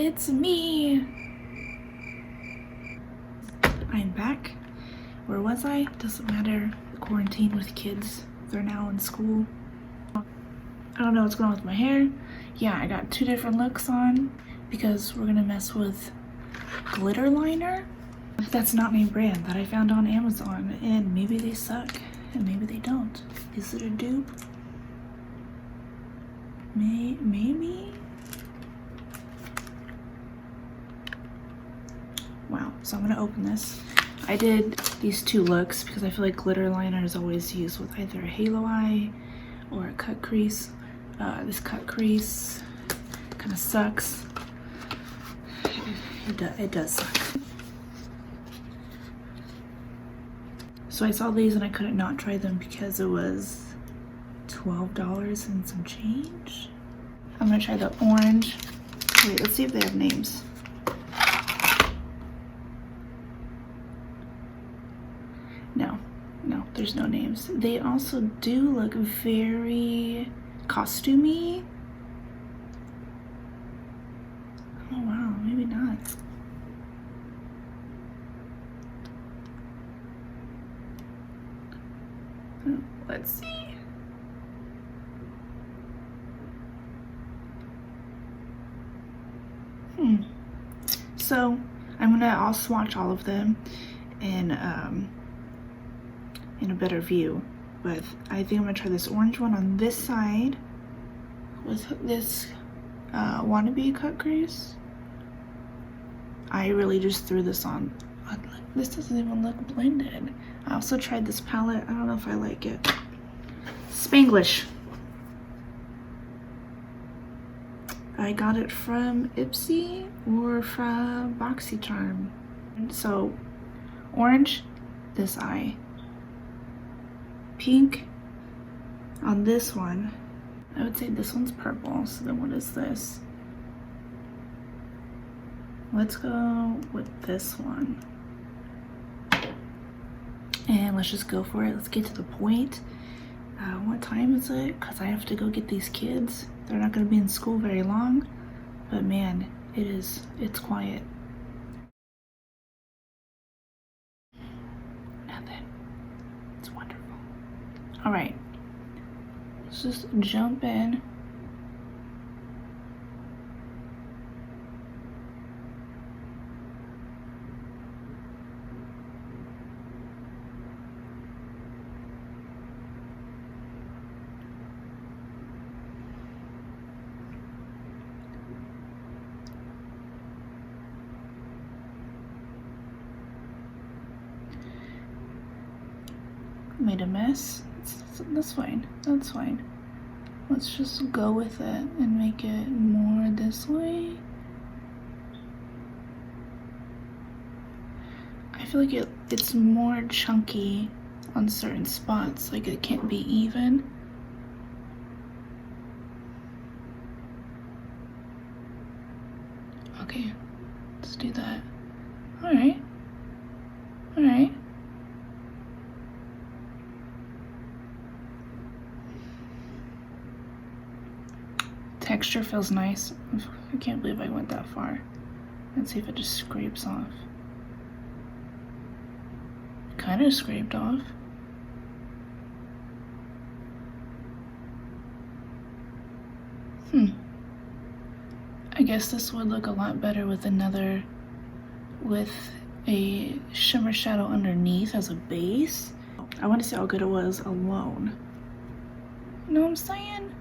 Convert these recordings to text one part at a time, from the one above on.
it's me. I'm back. Where was I? Doesn't matter. The quarantine with kids. They're now in school. I don't know what's going on with my hair. Yeah, I got 2 different looks on because we're gonna mess with glitter liner. That's not my brand that I found on Amazon, and maybe they suck and maybe they don't. Is it a dupe? Maybe? Wow, so I'm gonna open this. I did these 2 looks because I feel like glitter liner is always used with either a halo eye or a cut crease. This cut crease kind of sucks. It does suck. So I saw these and I couldn't not try them because it was $12 and some change. I'm gonna try the orange. Wait, let's see if they have names. No, there's no names. They also do look very costumey. Oh wow, maybe not. Let's see. So I'll swatch all of them in a better view, but I think I'm gonna try this orange one on this side with this wannabe cut crease. I really just threw this on. This doesn't even look blended. I also tried this palette. I don't know if I like it. Spanglish. I got it from Ipsy or from BoxyCharm. So orange, this eye. Pink on this one. I would say this one's purple. So then what is this? Let's go with this one. And let's just go for it. Let's get to the point. What time is it? Because I have to go get these kids. They're not going to be in school very long. But man, it's quiet. Nothing. It's wonderful. Alright. Let's just jump in. Made a mess. That's fine. That's fine. Let's just go with it and make it more this way. I feel like it's more chunky on certain spots. Like it can't be even. Okay, let's do that. Alright. Alright. Texture feels nice. I can't believe I went that far. Let's see if it just scrapes off. Kind of scraped off. I guess this would look a lot better with a shimmer shadow underneath as a base. I want to see how good it was alone. You know what I'm saying?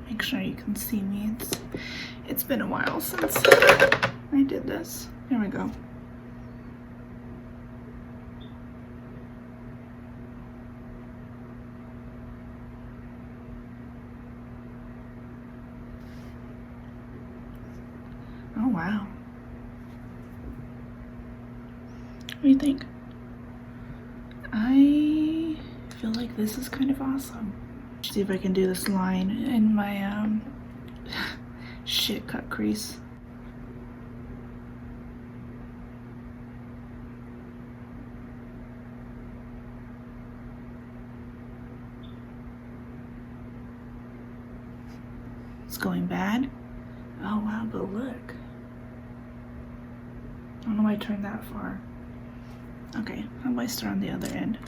Make sure you can see me. It's been a while since I did this. Here we go. Oh wow. What do you think? I feel like this is kind of awesome. See if I can do this line in my shit cut crease. It's going bad. Oh wow, but look. I don't know why I turned that far. Okay, how about I start on the other end?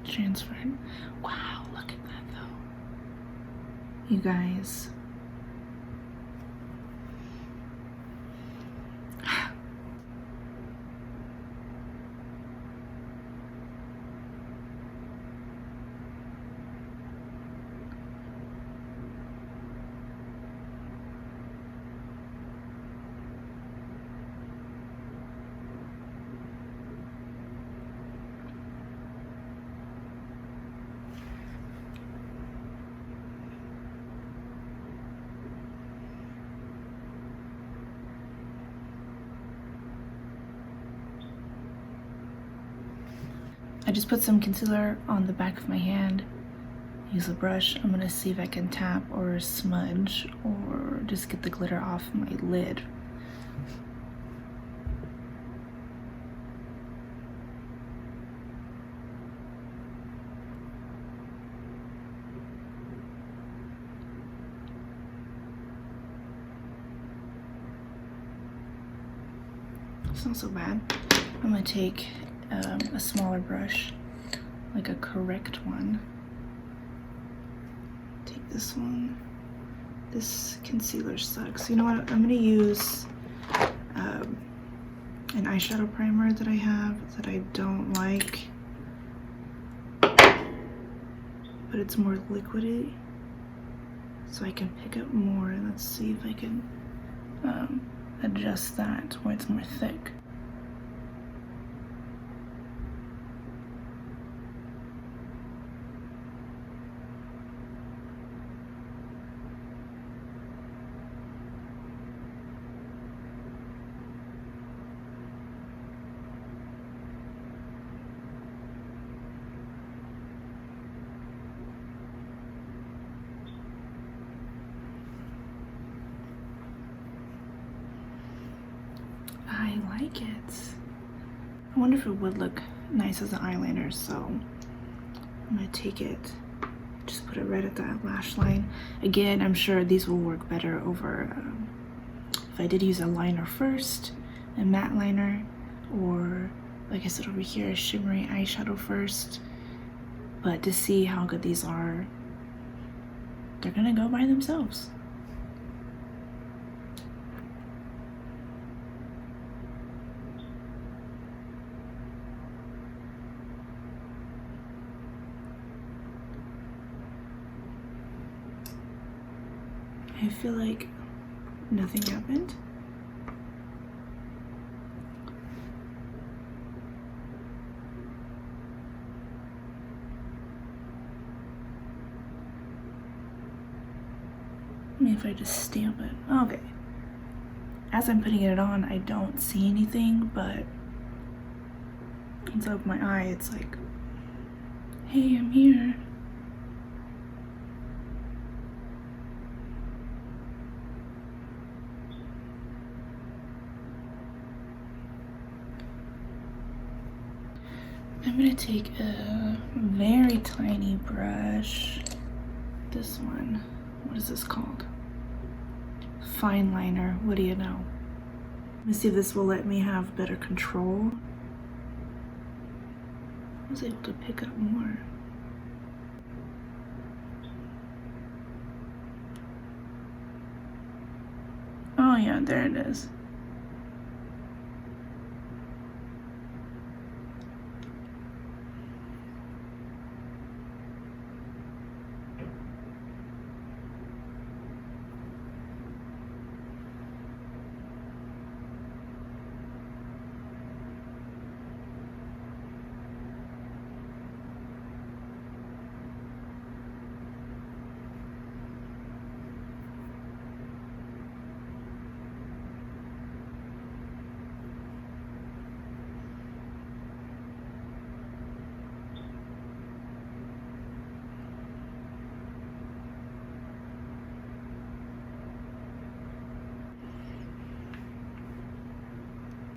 Transferred. Wow, look at that though. You guys. I just put some concealer on the back of my hand. Use a brush. I'm gonna see if I can tap or smudge or just get the glitter off my lid. It's not so bad. I'm gonna take a smaller brush, like a correct one. Take this one. This concealer sucks. You know what? I'm gonna use an eyeshadow primer that I have that I don't like, but it's more liquidy, so I can pick up more. Let's see if I can adjust that where it's more thick. I like it. I wonder if it would look nice as an eyeliner, so I'm gonna take it, just put it right at that lash line. Again, I'm sure these will work better over if I did use a liner first, a matte liner, or like I said over here, a shimmery eyeshadow first. But to see how good these are, they're gonna go by themselves. I feel like nothing happened. Maybe if I just stamp it. Okay. As I'm putting it on, I don't see anything, but inside of my eye, it's like, hey, I'm here. I'm gonna take a very tiny brush. This one, what is this called? Fine liner, what do you know? Let me see if this will let me have better control. I was able to pick up more. Oh yeah, there it is.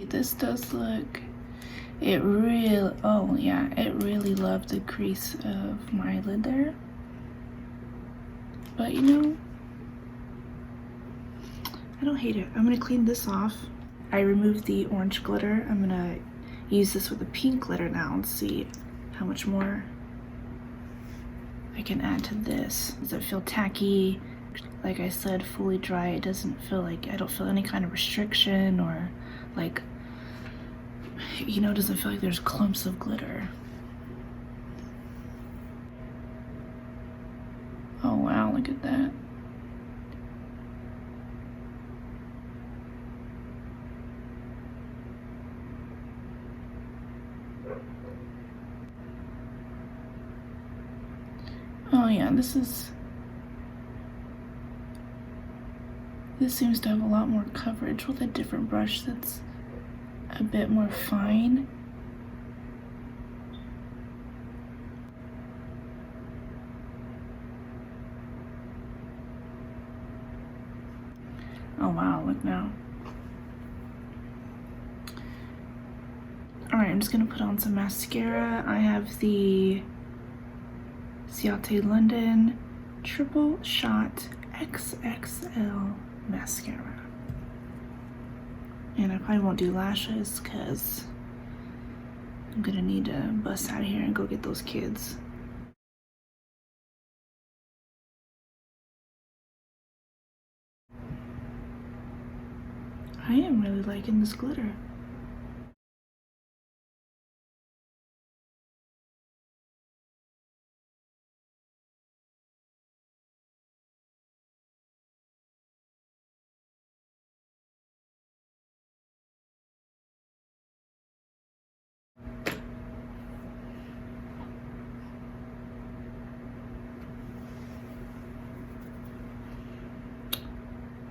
This does look, it really, oh yeah, it really loved the crease of my lid there. But you know, I don't hate it. I'm gonna clean this off. I removed the orange glitter. I'm gonna use this with the pink glitter now and see how much more I can add to this. Does it feel tacky? Like I said, fully dry. It doesn't feel like, I don't feel any kind of restriction or like, you know, it doesn't feel like there's clumps of glitter. Oh wow, look at that. Oh yeah, this seems to have a lot more coverage with a different brush that's a bit more fine. Oh wow, look now. Alright, I'm just gonna put on some mascara. I have the Ciate London Triple Shot XXL mascara. And I probably won't do lashes because I'm gonna need to bust out of here and go get those kids. I am really liking this glitter.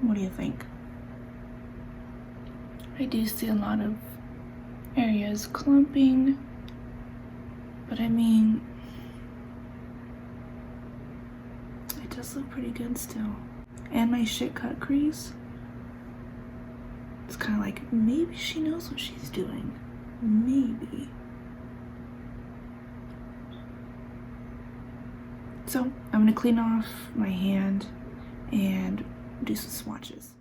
What do you think? I do see a lot of areas clumping, but I mean, it does look pretty good still. And my shit cut crease, it's kind of like, maybe she knows what she's doing. Maybe. So I'm gonna clean off my hand and do some swatches.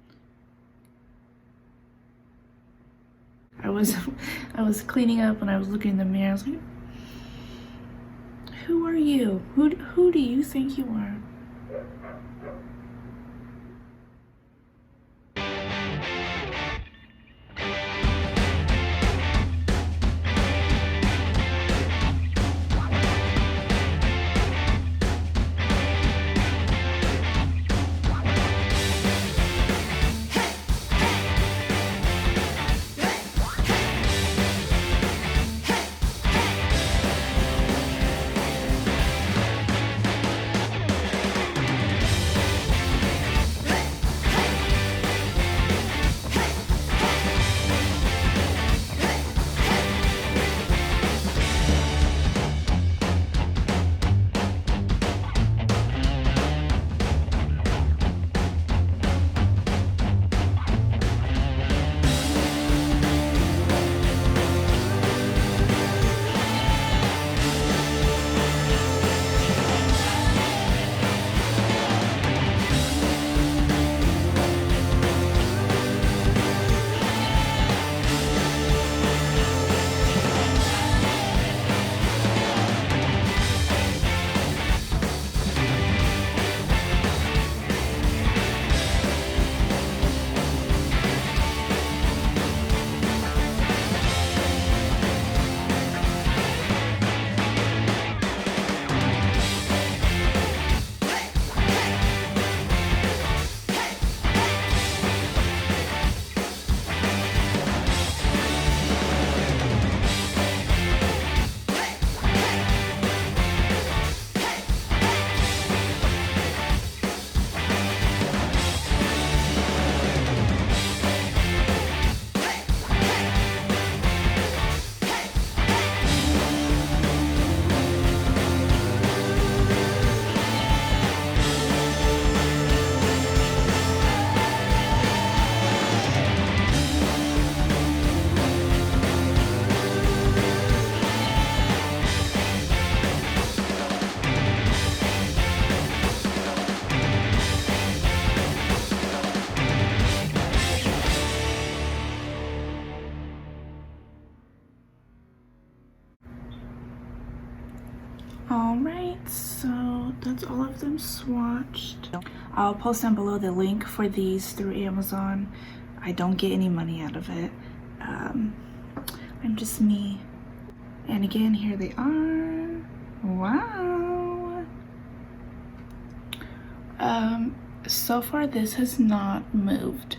I was cleaning up and I was looking in the mirror. I was like, who are you? Who do you think you are? them swatched. I'll post down below the link for these through Amazon. I don't get any money out of it. I'm just me. And again, here they are. Wow. So far this has not moved.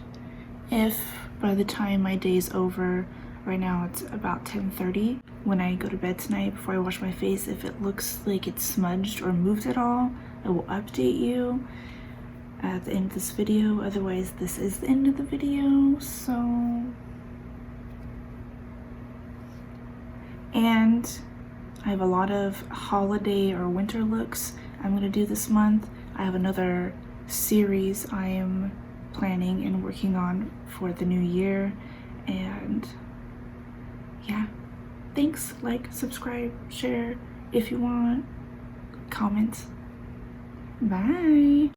If by the time my day's over, right now it's about 10:30, when I go to bed tonight before I wash my face, if it looks like it's smudged or moved at all, I will update you at the end of this video. Otherwise, this is the end of the video. So, and I have a lot of holiday or winter looks I'm gonna do this month. I have another series I am planning and working on for the new year. And yeah, thanks. Like, subscribe, share if you want, comment. Bye.